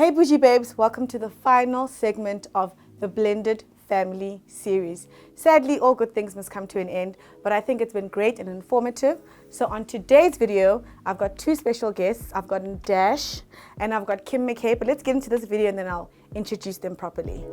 Hey Bougie Babes, welcome to the final segment of the Blended Family series. Sadly, all good things must come to an end, but I think it's been great and informative. So on today's video, I've got two special guests. I've got Ndash and I've got Kim McKay, but let's get into this video and then I'll introduce them properly.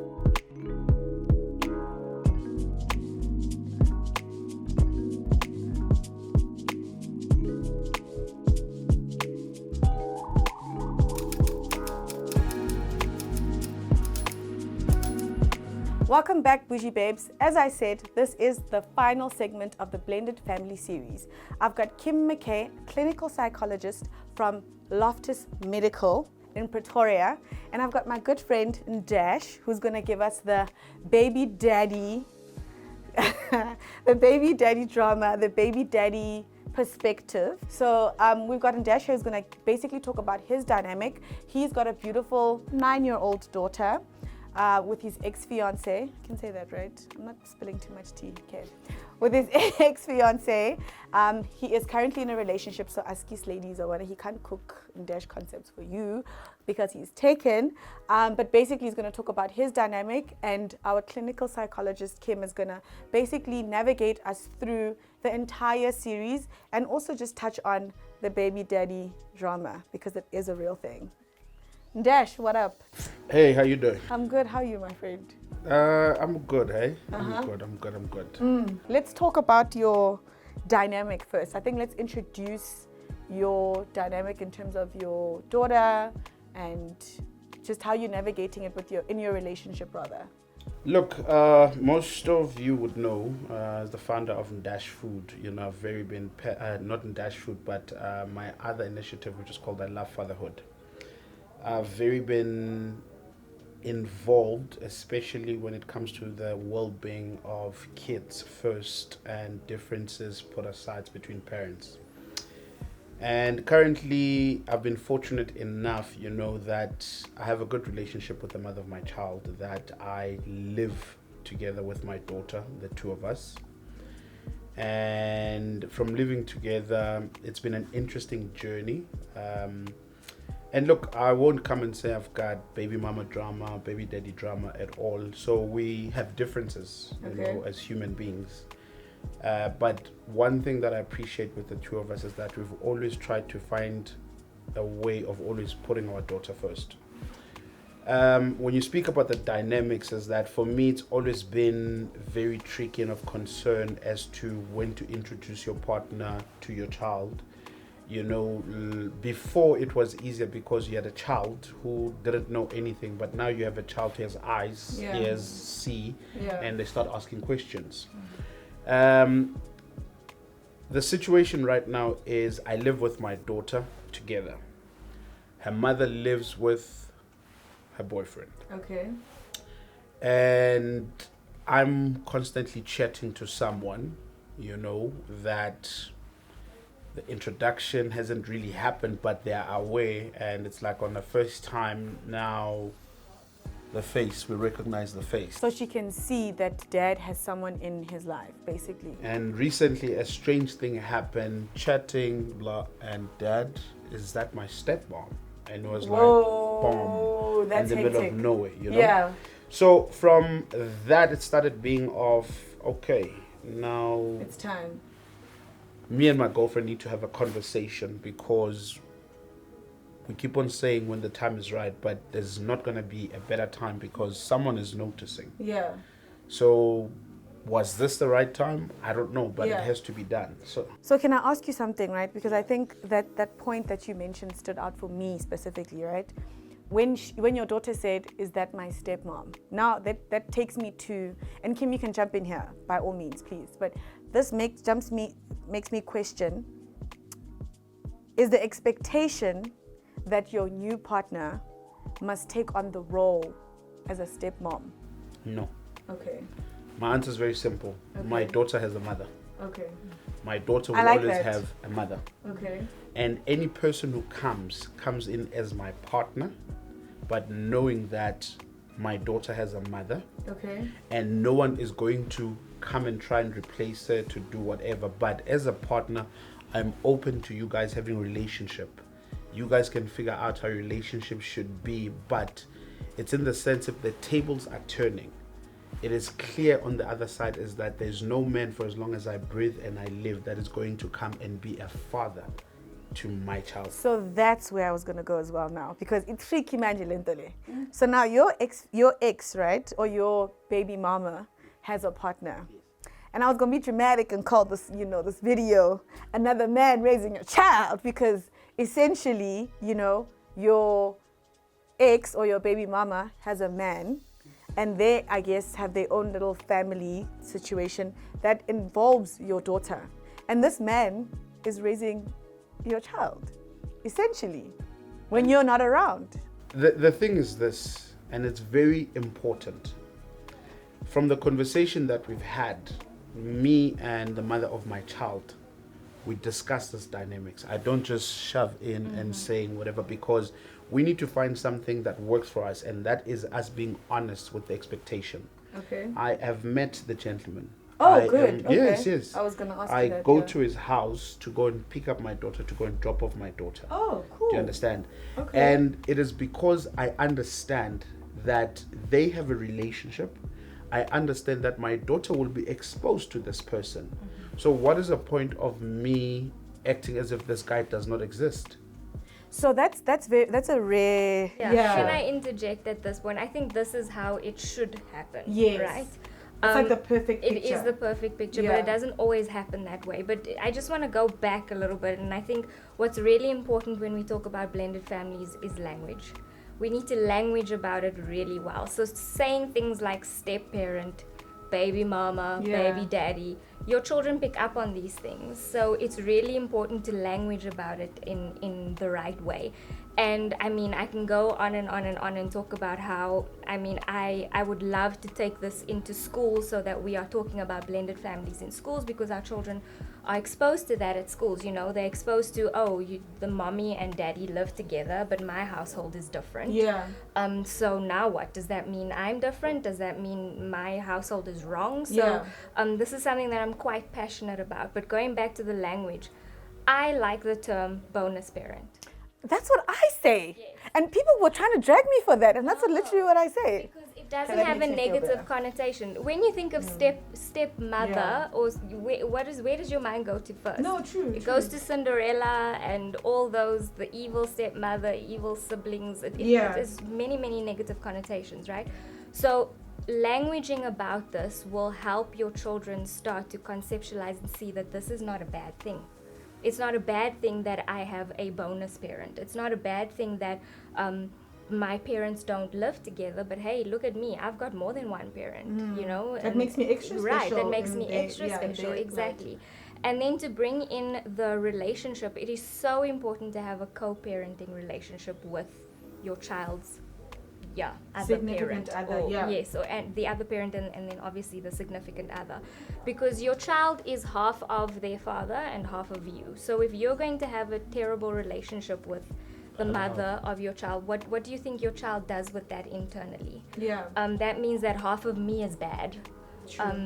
Welcome back, Bougie Babes. As I said, this is the final segment of the Blended Family series. I've got Kim McKay, clinical psychologist from Loftus Medical in Pretoria, and I've got my good friend Ndash, who's going to give us the baby daddy, the baby daddy drama, the baby daddy perspective. So we've got Ndash who's going to basically talk about his dynamic. He's got a beautiful 9-year-old daughter. With his ex-fiance, I can say that, right? I'm not spilling too much tea, okay. With his ex-fiance, he is currently in a relationship, so Askis ladies or whatever, he can't cook Ndash concepts for you because he's taken. But basically he's gonna talk about his dynamic, and our clinical psychologist, Kim, is gonna basically navigate us through the entire series and also just touch on the baby daddy drama because it is a real thing. Ndash, what up? Hey, how you doing? I'm good. How are you, my friend? I'm good, hey? I'm good. Let's talk about your dynamic first. I think let's introduce your dynamic in terms of your daughter and just how you're navigating it with in your relationship, rather. Look, most of you would know, as the founder of Ndash Food, I've very been, not Ndash Food, but my other initiative, which is called I Love Fatherhood. I've very been involved, especially when it comes to the well-being of kids first and differences put aside between parents. And currently, I've been fortunate enough, that I have a good relationship with the mother of my child, that I live together with my daughter, the two of us. And from living together, it's been an interesting journey. And look, I won't come and say I've got baby mama drama, baby daddy drama at all. So we have differences, as human beings. But one thing that I appreciate with the two of us is that we've always tried to find a way of always putting our daughter first. When you speak about the dynamics, is that for me, it's always been very tricky and of concern as to when to introduce your partner to your child. Before it was easier because you had a child who didn't know anything, but now you have a child who has eyes, ears, see, and they start asking questions. The situation right now is I live with my daughter together. Her mother lives with her boyfriend. Okay. And I'm constantly chatting to someone, that the introduction hasn't really happened, but they are aware, and it's like on the first time now, we recognize the face. So she can see that dad has someone in his life, basically. And recently a strange thing happened, chatting, and dad, is that my stepmom? And it was like, boom, that's in the middle of nowhere, Yeah. So from that, it started being okay, now it's time. Me and my girlfriend need to have a conversation because we keep on saying when the time is right, but there's not going to be a better time because someone is noticing. Yeah. So was this the right time? I don't know, but it has to be done. So can I ask you something, right? Because I think that point that you mentioned stood out for me specifically, right? When your daughter said, "Is that my stepmom?" Now that takes me to, and Kim, you can jump in here by all means, please. But this makes me question: is the expectation that your new partner must take on the role as a stepmom? No. Okay. My answer is very simple. Okay. My daughter has a mother. Okay. My daughter will always have a mother. Okay. And any person who comes in as my partner, but knowing that my daughter has a mother. Okay. And no one is going to come and try and replace her to do whatever. But as a partner, I'm open to you guys having a relationship. You guys can figure out how your relationship should be, but it's in the sense if the tables are turning, it is clear on the other side is that there's no man for as long as I breathe and I live that is going to come and be a father to my child. So that's where I was going to go as well now, because it's tricky manjilentole. So now your ex, right, or your baby mama has a partner. And I was going to be dramatic and call this, this video another man raising a child, because essentially, your ex or your baby mama has a man, and they, I guess, have their own little family situation that involves your daughter. And this man is raising your child, essentially, when you're not around. The thing is this, and it's very important. From the conversation that we've had, me and the mother of my child, we discuss this dynamics. I don't just shove in and saying whatever, because we need to find something that works for us, and that is us being honest with the expectation. Okay. I have met the gentleman. Oh, good. Okay. Yes. I was going to ask you I that. go to his house to go and pick up my daughter, to go and drop off my daughter. Oh, cool. Do you understand? Okay. And it is because I understand that they have a relationship. I understand that my daughter will be exposed to this person. So what is the point of me acting as if this guy does not exist? So that's a rare. Yeah. Can I interject at this point? I think this is how it should happen. Yes. Right? It's like the perfect picture. It is the perfect picture, but it doesn't always happen that way. But I just want to go back a little bit, and I think what's really important when we talk about blended families is language. We need to language about it really well. So saying things like step parent, baby mama, baby daddy, your children pick up on these things. So it's really important to language about it in the right way. And I mean, I can go on and on and on and talk about how, I would love to take this into school so that we are talking about blended families in schools, because our children are exposed to that at schools. They're exposed to, the mommy and daddy live together, but my household is different. Yeah. So now what? Does that mean I'm different? Does that mean my household is wrong? So this is something that I'm quite passionate about. But going back to the language, I like the term bonus parent. That's what I say. Yes. And people were trying to drag me for that, and that's literally what I say. Because it doesn't have a negative connotation. When you think of stepmother, or where does your mind go to first? No, true. It goes to Cinderella and all those, the evil stepmother, evil siblings. It has many, many negative connotations, right? So languaging about this will help your children start to conceptualize and see that this is not a bad thing. It's not a bad thing that I have a bonus parent. It's not a bad thing that my parents don't live together, but hey, look at me. I've got more than one parent, That makes me extra special. Right, that makes me extra special, exactly. Right. And then to bring in the relationship, it is so important to have a co-parenting relationship with your child's other significant parent. Other, Yes, and the other parent, and then obviously the significant other. Because your child is half of their father and half of you. So if you're going to have a terrible relationship with the mother of your child, what do you think your child does with that internally? That means that half of me is bad.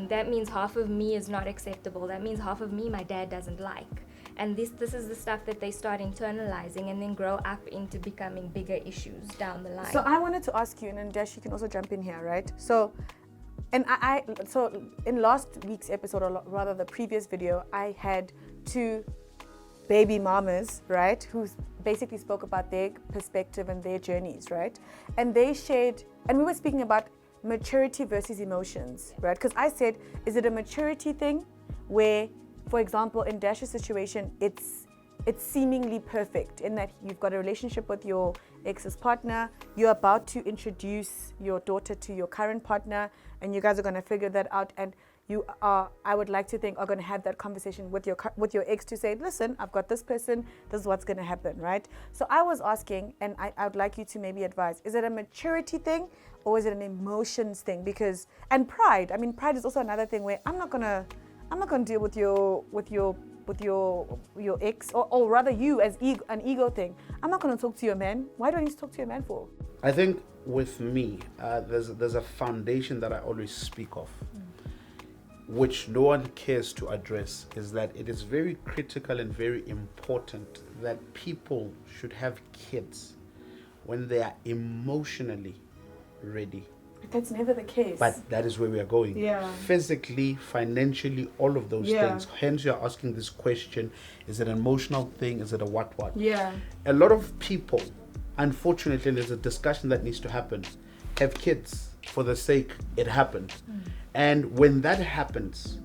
That means half of me is not acceptable. That means half of me my dad doesn't like. And this is the stuff that they start internalizing and then grow up into becoming bigger issues down the line. So I wanted to ask you, and Ndash, you can also jump in here, right? So, and so in last week's episode, or rather the previous video, I had two baby mamas, right, who basically spoke about their perspective and their journeys, right? And they shared, and we were speaking about maturity versus emotions, right? Because I said, is it a maturity thing where, for example, in Ndash's situation, it's seemingly perfect in that you've got a relationship with your ex's partner, you're about to introduce your daughter to your current partner, and you guys are going to figure that out, and you are, I would like to think, are going to have that conversation with your ex to say, listen, I've got this person, this is what's going to happen, right? So I was asking, and I would like you to maybe advise, is it a maturity thing or is it an emotions thing? Because, and pride, pride is also another thing where I'm not gonna deal with your ex, or rather you as an ego thing. I'm not gonna talk to your man. Why do I need to talk to your man for? I think with me, there's a foundation that I always speak of. which no one cares to address, is that it is very critical and very important that people should have kids when they are emotionally ready. But that's never the case. But that is where we are going. Yeah. Physically, financially, all of those things. Hence, you're asking this question, is it an emotional thing? Is it a what? Yeah. A lot of people, unfortunately, and there's a discussion that needs to happen, have kids for the sake it happened. And when that happens,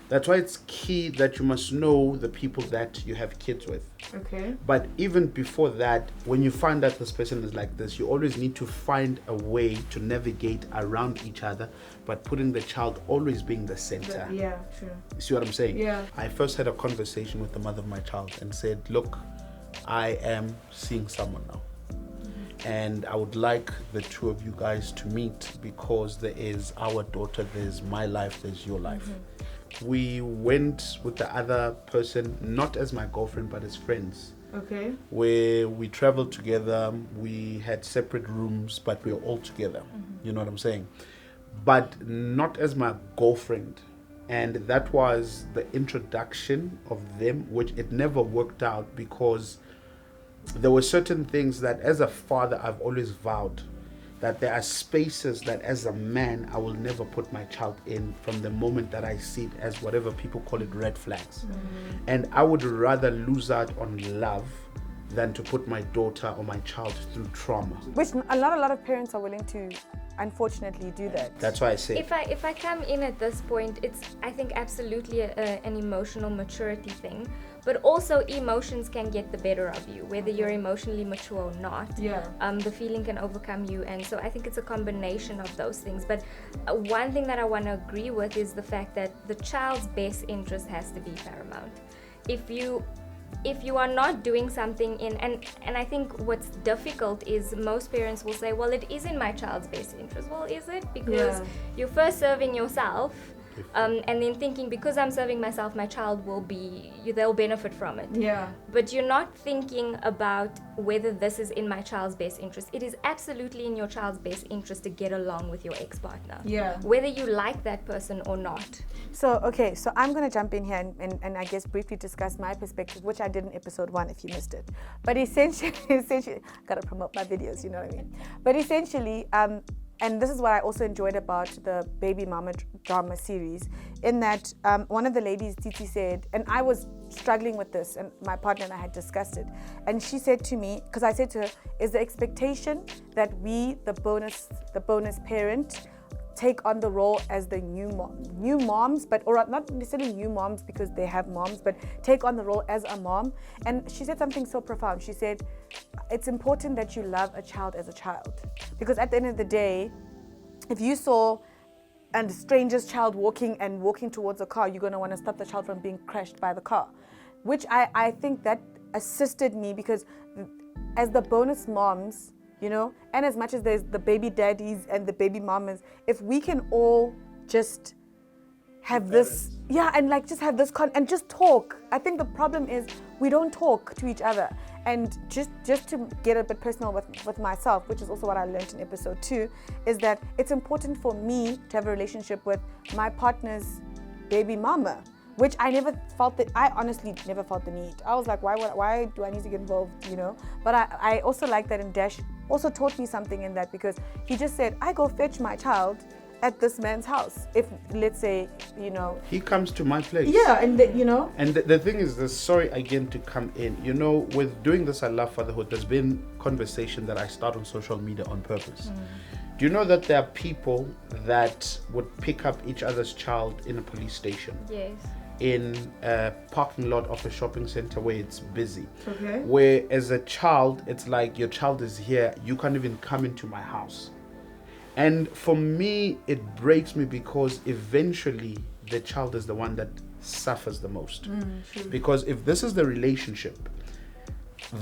that's why it's key that you must know the people that you have kids with. Okay. But even before that, when you find that this person is like this, you always need to find a way to navigate around each other, but putting the child always being the center. Yeah, true. You see what I'm saying? Yeah. I first had a conversation with the mother of my child and said, look, I am seeing someone now. And I would like the two of you guys to meet, because there is our daughter, there's my life, there's your life. We went with the other person, not as my girlfriend, but as friends. Okay. Where we traveled together, we had separate rooms, but we were all together. You know what I'm saying? But not as my girlfriend. And that was the introduction of them, which it never worked out, because there were certain things that as a father I've always vowed that there are spaces that as a man I will never put my child in from the moment that I see it as whatever people call it red flags. And I would rather lose out on love than to put my daughter or my child through trauma. Which a lot of parents are willing to, unfortunately, do that. That's why I say If I come in at this point, it's, I think, absolutely an emotional maturity thing, but also emotions can get the better of you, whether you're emotionally mature or not. Yeah. The feeling can overcome you, and so I think it's a combination of those things. But one thing that I want to agree with is the fact that the child's best interest has to be paramount. If you are not doing something and I think what's difficult is most parents will say, well, it is in my child's best interest. Well, is it? Because you're first serving yourself, and then thinking, because I'm serving myself, my child they'll benefit from it. Yeah. But you're not thinking about whether this is in my child's best interest. It is absolutely in your child's best interest to get along with your ex-partner. Yeah. Whether you like that person or not. So I'm going to jump in here and I guess briefly discuss my perspective, which I did in episode 1 if you missed it. But essentially, got to promote my videos, you know what I mean? But essentially, and this is what I also enjoyed about the Baby Mama drama series, in that one of the ladies, Titi, said, and I was struggling with this, and my partner and I had discussed it, and she said to me, because I said to her, is the expectation that we, the bonus parent, take on the role as the new moms, but or not necessarily new moms because they have moms, but take on the role as a mom. And she said something so profound. She said, it's important that you love a child as a child, because at the end of the day, if you saw a stranger's child walking towards a car, you're going to want to stop the child from being crashed by the car, which I think that assisted me, because as the bonus moms, you know, and as much as there's the baby daddies and the baby mamas, if we can all just have this, and like just have this and just talk. I think the problem is we don't talk to each other. And just to get a bit personal with myself, which is also what I learned in episode 2, is that it's important for me to have a relationship with my partner's baby mama, which I honestly never felt the need. I was like, why do I need to get involved, you know? But I also like that Ndash also taught me something in that, because he just said, I go fetch my child at this man's house. If, let's say, you know, he comes to my place. Yeah, and you know. And the thing is this, sorry again to come in, you know, with doing this I Love Fatherhood, there's been conversation that I start on social media on purpose. Do you know that there are people that would pick up each other's child in a police station? Yes. In a parking lot of a shopping center where it's busy. Okay. Where as a child, it's like your child is here, you can't even come into my house. And for me, it breaks me, because eventually the child is the one that suffers the most. Because if this is the relationship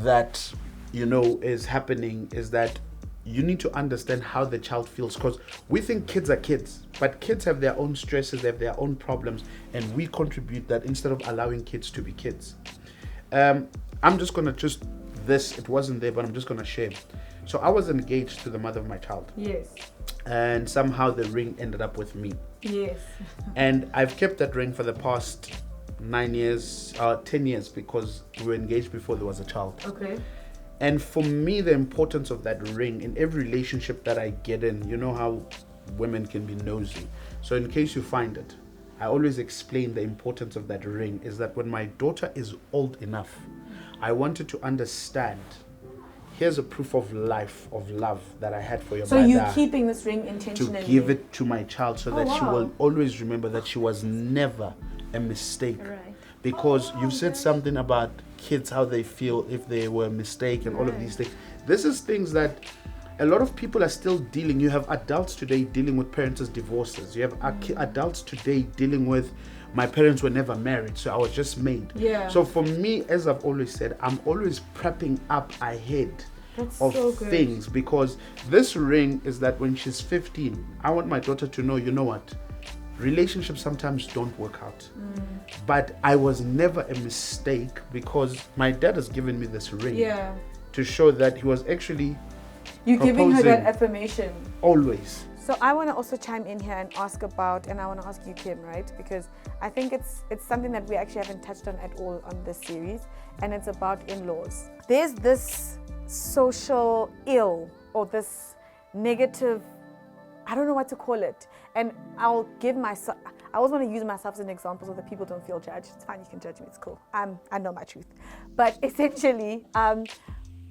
that, you know, is happening, is that you need to understand how the child feels, because we think kids are kids, but kids have their own stresses, they have their own problems, and we contribute that instead of allowing kids to be kids. I'm just gonna it wasn't there, but I'm just gonna share. So I was engaged to the mother of my child. Yes. And somehow the ring ended up with me. Yes. And I've kept that ring for the past 10 years, because we were engaged before there was a child. Okay. And for me, the importance of that ring in every relationship that I get in, you know how women can be nosy. So in case you find it, I always explain the importance of that ring is that when my daughter is old enough, I wanted to understand, here's a proof of life, of love that I had for your mother. So you're keeping this ring intentionally? To give it to my child so that she wow. will always remember that she was never a mistake. Right. Because you've said something about kids, how they feel if they were a mistake and all of these things. This is things that a lot of people are still dealing. You have adults today dealing with parents' divorces. You have adults today dealing with, my parents were never married, so I was just made. Yeah. So for me, as I've always said, I'm always prepping up ahead of so good. things, because this ring is that when she's 15, I want my daughter to know, you know what? Relationships sometimes don't work out. But I was never a mistake, because my dad has given me this ring to show that he was actually You're giving her that proposing affirmation. always. So I want to also chime in here and ask about, and I want to ask you, Kim, right? Because I think it's something that we actually haven't touched on at all on this series, and it's about in-laws. There's this social ill, or this negative, I don't know what to call it. And I'll give myself, I always want to use myself as an example so that people don't feel judged. It's fine, you can judge me, it's cool. I know my truth. But essentially,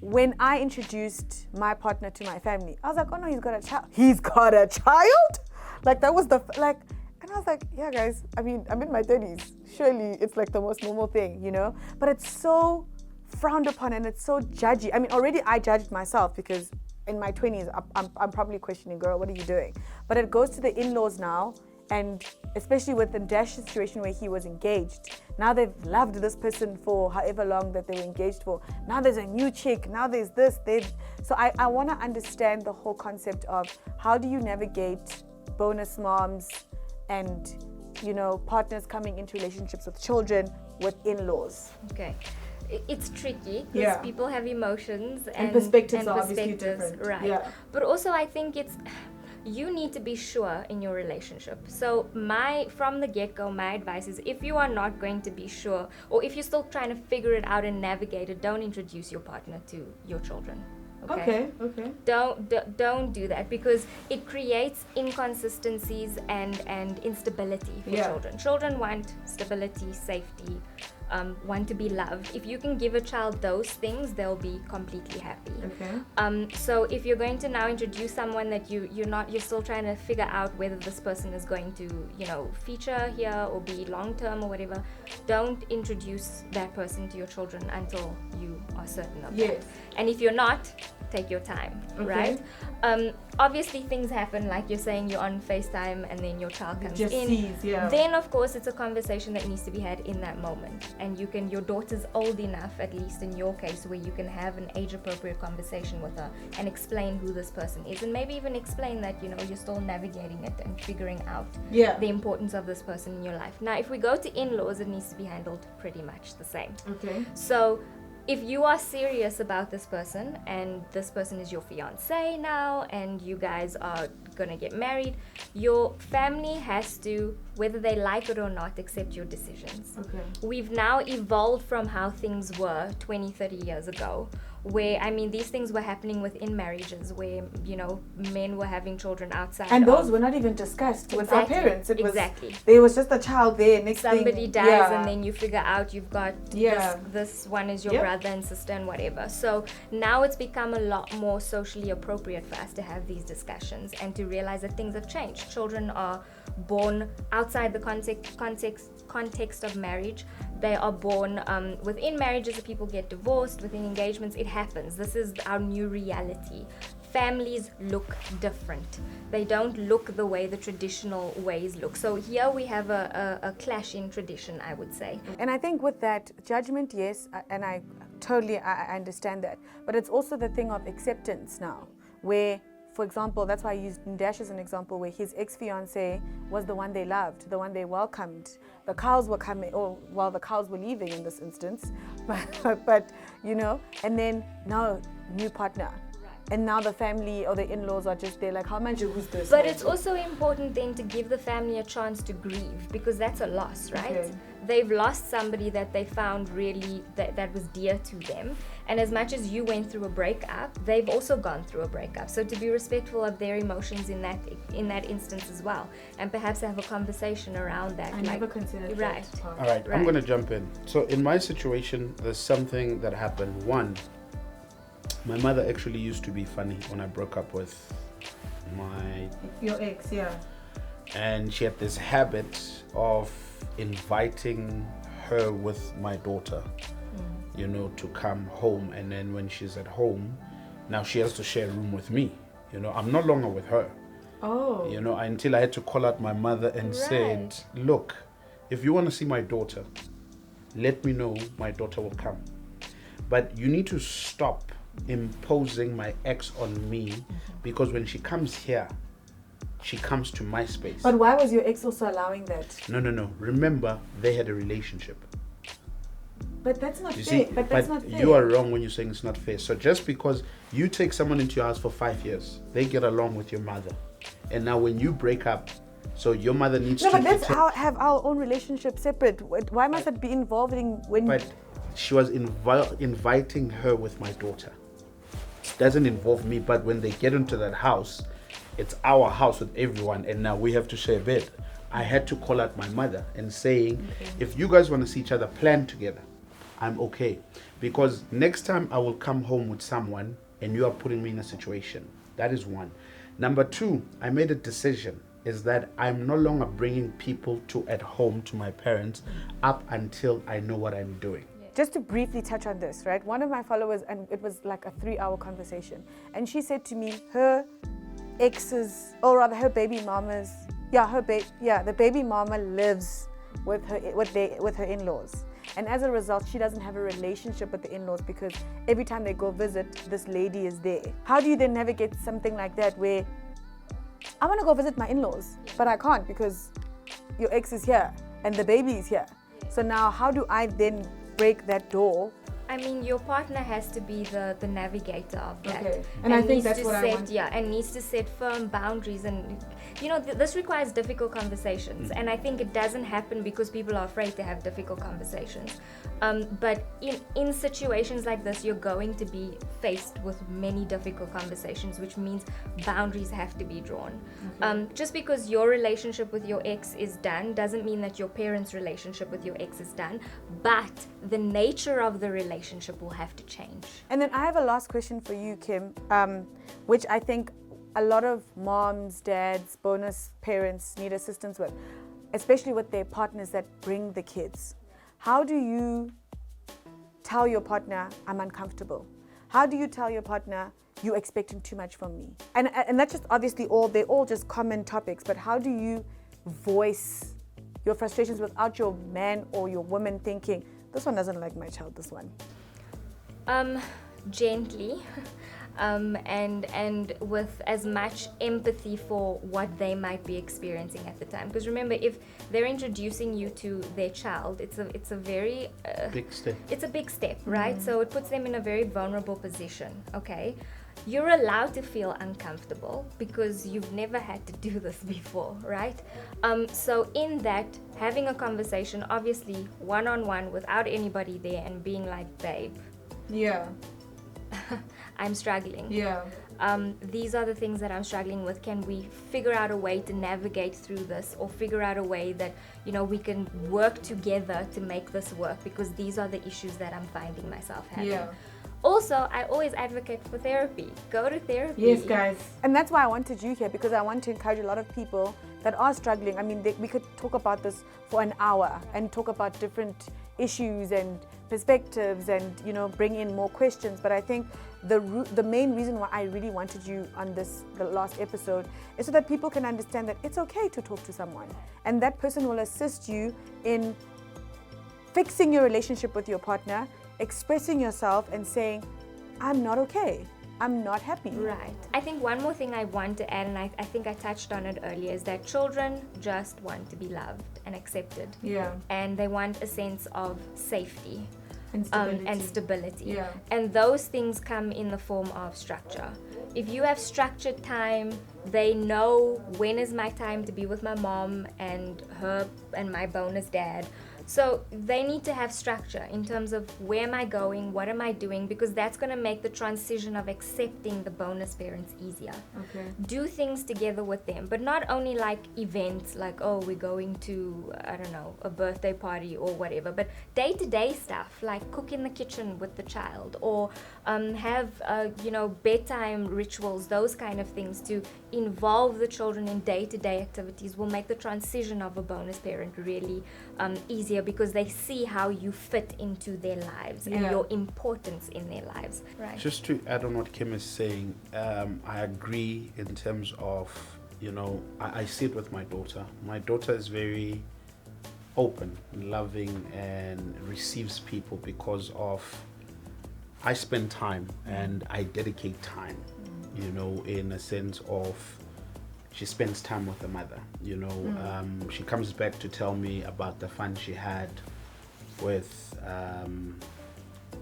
when I introduced my partner to my family, I was like, oh no, he's got a child. He's got a child? Like that was and I was like, yeah guys, I mean, I'm in my 30s. Surely it's like the most normal thing, you know? But it's so frowned upon and it's so judgy. I mean, already I judged myself because in my 20s, I'm probably questioning, girl, what are you doing? But it goes to the in-laws now, and especially with the Ndash situation where he was engaged. Now they've loved this person for however long that they were engaged for. Now there's a new chick, now there's this. So I want to understand the whole concept of how do you navigate bonus moms and, you know, partners coming into relationships with children with in-laws. Okay. It's tricky because people have emotions and perspectives are obviously different. Right. Yeah. But also I think you need to be sure in your relationship. So from the get-go, my advice is if you are not going to be sure, or if you're still trying to figure it out and navigate it, don't introduce your partner to your children. Okay. Don't do that, because it creates inconsistencies and instability for children. Children want stability, safety, want to be loved. If you can give a child those things, they'll be completely happy. Okay. So if you're going to now introduce someone that you're still trying to figure out whether this person is going to, you know, feature here or be long term or whatever, don't introduce that person to your children until you are certain of that. And if you're not, take your time, right? Obviously things happen, like you're saying, you're on FaceTime and then your child comes in. Then of course it's a conversation that needs to be had in that moment, and your daughter's old enough, at least in your case, where you can have an age appropriate conversation with her and explain who this person is, and maybe even explain that, you know, you're still navigating it and figuring out the importance of this person in your life. Now if we go to in-laws, it needs to be handled pretty much the same. So if you are serious about this person and this person is your fiance now and you guys are gonna get married, your family has to, whether they like it or not, accept your decisions. We've now evolved from how things were 20, 30 years ago, where, I mean, these things were happening within marriages where, you know, men were having children outside. And those were not even discussed with our parents. It was, there was just a child there. Next somebody thing, dies and then you figure out you've got this one is your brother and sister and whatever. So now it's become a lot more socially appropriate for us to have these discussions and to realize that things have changed. Children are born outside the context of marriage. They are born within marriages. People get divorced. Within engagements, it happens. This is our new reality. Families look different. They don't look the way the traditional ways look. So here we have a clash in tradition, I would say. And I think with that, judgment, yes, and I totally understand that. But it's also the thing of acceptance now, where, for example, that's why I used Ndash as an example, where his ex-fiancée was the one they loved, the one they welcomed. The cows were coming, the cows were leaving in this instance, but you know, and then now new partner. and now the family or the in-laws are just there like, how much who's this? But it's also important then to give the family a chance to grieve, because that's a loss, right? Okay. They've lost somebody that they found really that was dear to them, and as much as you went through a breakup, they've also gone through a breakup. So to be respectful of their emotions in that instance as well, and perhaps have a conversation around that. I never considered right. that part. All right, I'm Right. going to jump in. So in my situation, there's something that happened. One, my mother actually used to be funny when I broke up with Your ex, yeah. and she had this habit of inviting her with my daughter, you know, to come home. And then when she's at home, now she has to share a room with me. You know, I'm no longer with her. Oh. You know, until I had to call out my mother and said, look, if you want to see my daughter, let me know, my daughter will come. But you need to stop imposing my ex on me, because when she comes here, she comes to my space. But why was your ex also allowing that? No. Remember, they had a relationship. But that's not You fair. see, But that's not fair. you are wrong when you're saying it's not fair. So just because you take someone into your house for 5 years, they get along with your mother, and now when you break up, so your mother needs No, to but let's have our own relationship separate. Why must it be involving when? But she was inviting her with my daughter. Doesn't involve me, but when they get into that house, it's our house with everyone, and now we have to share a bed. I had to call out my mother and saying, if you guys want to see each other, plan together. I'm okay. Because next time I will come home with someone and you are putting me in a situation. That is one. Number two, I made a decision, is that I'm no longer bringing people at home to my parents up until I know what I'm doing. Just to briefly touch on this, right? One of my followers, and it was like a 3-hour conversation, and she said to me, her ex's, or rather her baby mama's, the baby mama lives with her in-laws, and as a result, she doesn't have a relationship with the in-laws because every time they go visit, this lady is there. How do you then navigate something like that, where I want to go visit my in-laws, but I can't because your ex is here and the baby is here? So now, how do I then break that door? I mean, your partner has to be the navigator of that. Okay. And I think needs that's to what I set, want. Yeah, and needs to set firm boundaries. And, you know, this requires difficult conversations. And I think it doesn't happen because people are afraid to have difficult conversations. But in situations like this, you're going to be faced with many difficult conversations, which means boundaries have to be drawn. Okay. Just because your relationship with your ex is done doesn't mean that your parents' relationship with your ex is done. But the nature of the relationship will have to change. And then I have a last question for you, Kim, which I think a lot of moms, dads, bonus parents need assistance with, especially with their partners that bring the kids. How do you tell your partner, I'm uncomfortable? How do you tell your partner, you're expecting too much from me? And that's just obviously they're all just common topics, but how do you voice your frustrations without your man or your woman thinking, this one doesn't like my child, this one? Gently, and with as much empathy for what they might be experiencing at the time. Because remember, if they're introducing you to their child, it's a very big step. It's a big step, right? So it puts them in a very vulnerable position. Okay, you're allowed to feel uncomfortable because you've never had to do this before, right? So in that, having a conversation, obviously one-on-one without anybody there, and being like, babe, Yeah. I'm struggling. Yeah. These are the things that I'm struggling with. Can we figure out a way to navigate through this, or figure out a way that, you know, we can work together to make this work, because these are the issues that I'm finding myself having. Yeah. Also, I always advocate for therapy. Go to therapy. Yes, guys. And that's why I wanted you here, because I want to encourage a lot of people that are struggling. I mean, we could talk about this for an hour and talk about different issues and perspectives and, you know, bring in more questions. But I think the main reason why I really wanted you on the last episode is so that people can understand that it's okay to talk to someone, and that person will assist you in fixing your relationship with your partner, expressing yourself and saying, I'm not okay, I'm not happy. Right. I think one more thing I want to add, and I think I touched on it earlier, is that children just want to be loved and accepted. Yeah. And they want a sense of safety. And stability. And stability. Yeah. And those things come in the form of structure. if you have structured time, they know when is my time to be with my mom and her and my bonus dad. So they need to have structure in terms of where am I going, what am I doing, because that's going to make the transition of accepting the bonus parents easier. Okay. Do things together with them, but not only like events like, oh, we're going to, I don't know, a birthday party or whatever, but day-to-day stuff like cook in the kitchen with the child, or have, bedtime rituals, those kind of things to involve the children in day-to-day activities will make the transition of a bonus parent really easier, because they see how you fit into their lives and your importance in their lives. Right. Just to add on what Kim is saying, I agree in terms of, I see it with my daughter. My daughter is very open, loving, and receives people because of, I spend time and I dedicate time, in a sense of, she spends time with her mother, she comes back to tell me about the fun she had with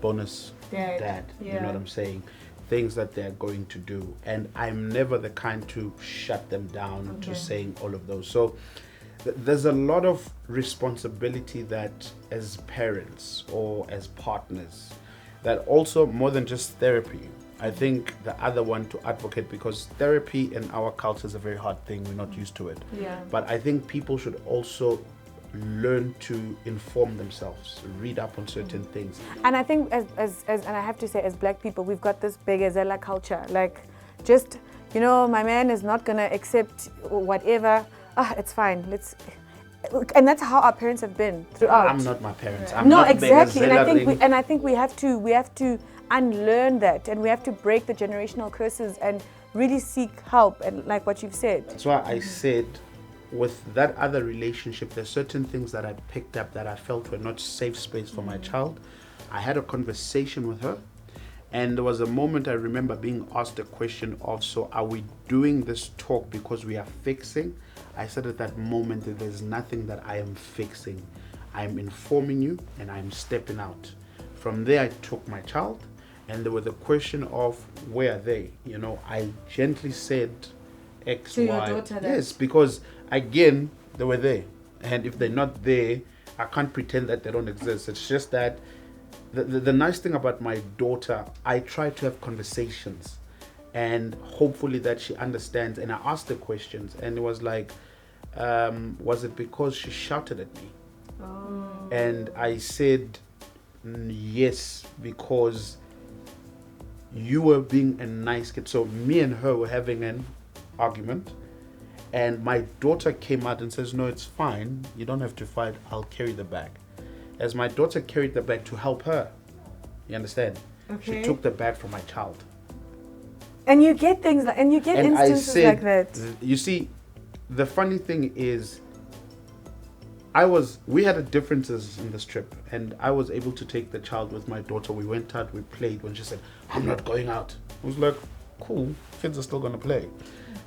bonus dad, you know what I'm saying, things that they're going to do, and I'm never the kind to shut them down to saying all of those. So there's a lot of responsibility that as parents or as partners, that also more than just therapy, I think the other one to advocate, because therapy in our culture is a very hard thing, we're not used to it. Yeah. But I think people should also learn to inform themselves, read up on certain things. And I think as and I have to say, as Black people, we've got this big Azela culture. Like, just, my man is not gonna accept whatever. It's fine. And that's how our parents have been throughout. I'm not my parents. No, exactly. And I think we have to unlearn that, and we have to break the generational curses and really seek help, and like what you've said. That's why I said with that other relationship, there's certain things that I picked up that I felt were not safe space for my child. I had a conversation with her, and there was a moment I remember being asked a question of, so are we doing this talk because we are fixing? I said at that moment that there's nothing that I am fixing. I'm informing you and I'm stepping out. From there, I took my child, and there was the question of where are they? I gently said X, to Y. your daughter, yes, because again, they were there. And if they're not there, I can't pretend that they don't exist. It's just that the nice thing about my daughter, I try to have conversations and hopefully that she understands. And I asked the questions, and it was like, was it because she shouted at me? Oh. And I said, yes, because you were being a nice kid. So me and her were having an argument, and my daughter came out and says, no, it's fine, you don't have to fight, I'll carry the bag. As my daughter carried the bag to help her, you understand? Okay. She took the bag from my child. And you get things like, and you get And instances I said, like that. You see, the funny thing is, we had a differences in this trip, and I was able to take the child with my daughter. We went out, we played. When she said, I'm not going out, I was like, cool, kids are still gonna play.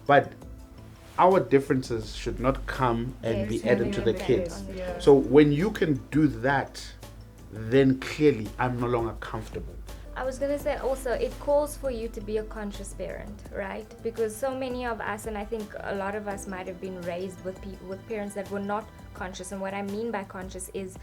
But our differences should not come and be added to the kids. Yeah. So when you can do that, then clearly I'm no longer comfortable. I was going to say also, it calls for you to be a conscious parent, right? Because so many of us, and I think a lot of us might have been raised with parents that were not conscious. And what I mean by conscious is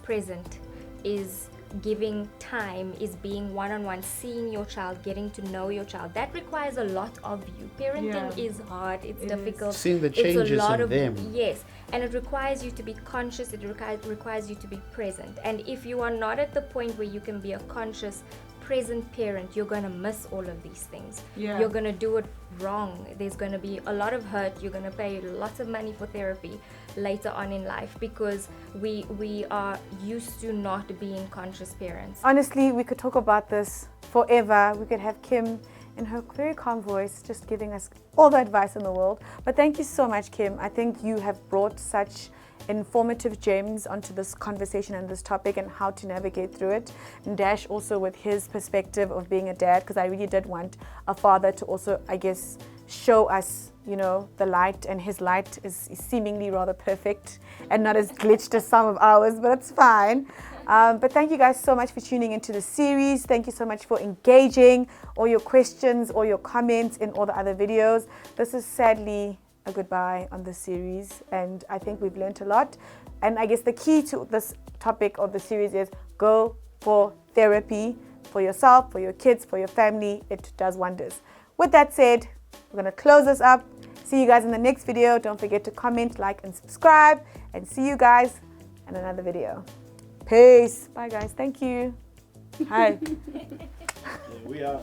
present, is giving time, is being one-on-one, seeing your child, getting to know your child. That requires a lot of you. Parenting is hard, it's difficult. Seeing the changes it's a lot in of them. Yes, and it requires you to be conscious, it requires you to be present. And if you are not at the point where you can be a conscious, present parent, you're going to miss all of these things. Yeah. You're going to do it wrong. There's going to be a lot of hurt. You're going to pay lots of money for therapy later on in life, because we are used to not being conscious parents. Honestly, we could talk about this forever. We could have Kim in her very calm voice just giving us all the advice in the world. But thank you so much, Kim. I think you have brought such informative gems onto this conversation and this topic and how to navigate through it. And Ndash also with his perspective of being a dad, because I really did want a father to also, I guess, show us, the light, and his light is seemingly rather perfect and not as glitched as some of ours, but it's fine. But thank you guys so much for tuning into the series. Thank you so much for engaging, all your questions, all your comments in all the other videos. This is sadly a goodbye on the series, and I think we've learned a lot. And I guess the key to this topic of the series is go for therapy for yourself, for your kids, for your family. It does wonders. With that said, we're going to close this up. See you guys in the next video. Don't forget to comment, like, and subscribe. And see you guys in another video. Peace. Bye, guys. Thank you. Hi. We are.